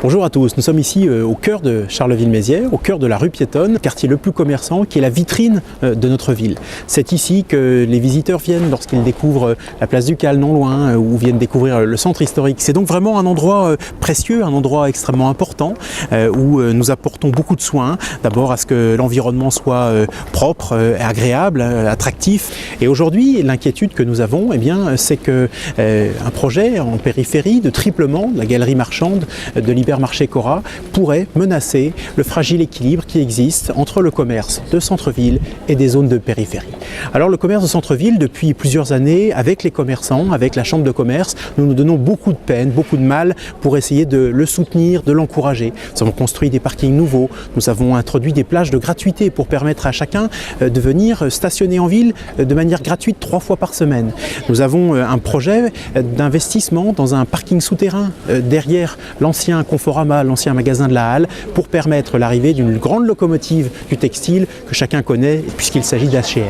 Bonjour à tous, nous sommes ici au cœur de Charleville-Mézières, au cœur de la rue piétonne, quartier le plus commerçant, qui est la vitrine de notre ville. C'est ici que les visiteurs viennent lorsqu'ils découvrent la place du Cal non loin, ou viennent découvrir le centre historique. C'est donc vraiment un endroit précieux, un endroit extrêmement important, où nous apportons beaucoup de soins. D'abord à ce que l'environnement soit propre, agréable, attractif. Et aujourd'hui, l'inquiétude que nous avons, c'est que un projet en périphérie de triplement de la galerie marchande de l'hypermarché Cora pourrait menacer le fragile équilibre qui existe entre le commerce de centre-ville et des zones de périphérie. Alors le commerce de centre-ville, depuis plusieurs années, avec les commerçants, avec la chambre de commerce, nous nous donnons beaucoup de peine, beaucoup de mal pour essayer de le soutenir, de l'encourager. Nous avons construit des parkings nouveaux, nous avons introduit des plages de gratuité pour permettre à chacun de venir stationner en ville de manière gratuite 3 fois par semaine. Nous avons un projet d'investissement dans un parking souterrain derrière l'ancien Conforama, l'ancien magasin de la Halle, pour permettre l'arrivée d'une grande locomotive du textile que chacun connaît puisqu'il s'agit d'H&M.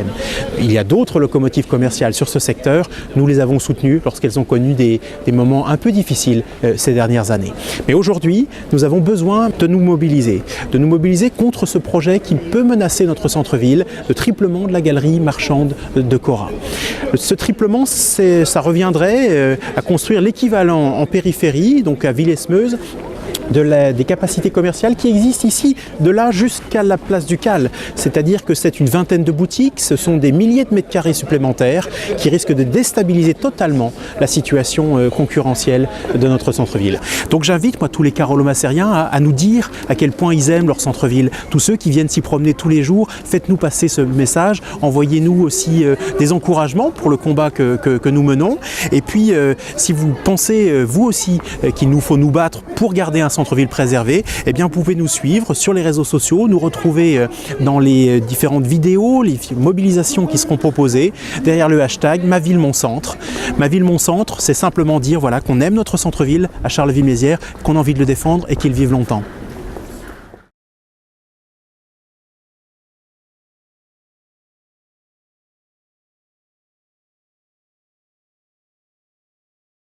Il y a d'autres locomotives commerciales sur ce secteur, nous les avons soutenues lorsqu'elles ont connu des moments un peu difficiles ces dernières années. Mais aujourd'hui, nous avons besoin de nous mobiliser contre ce projet qui peut menacer notre centre-ville, le triplement de la galerie marchande de Cora. Ce triplement, ça reviendrait à construire l'équivalent en périphérie, donc à Villesmeuse, des capacités commerciales qui existent ici, de là jusqu'à la place du Cal. C'est-à-dire que c'est une vingtaine de boutiques, ce sont des milliers de mètres carrés supplémentaires qui risquent de déstabiliser totalement la situation concurrentielle de notre centre-ville. Donc j'invite tous les carolo-massériens à nous dire à quel point ils aiment leur centre-ville. Tous ceux qui viennent s'y promener tous les jours, faites-nous passer ce message, envoyez-nous aussi des encouragements pour le combat que nous menons. Et puis si vous pensez vous aussi qu'il nous faut nous battre pour garder un centre-ville préservé, vous pouvez nous suivre sur les réseaux sociaux, nous retrouver dans les différentes vidéos, les mobilisations qui seront proposées, derrière le hashtag Ma Ville Mon Centre. Ma Ville Mon Centre, c'est simplement dire qu'on aime notre centre-ville à Charleville-Mézières, qu'on a envie de le défendre et qu'il vive longtemps.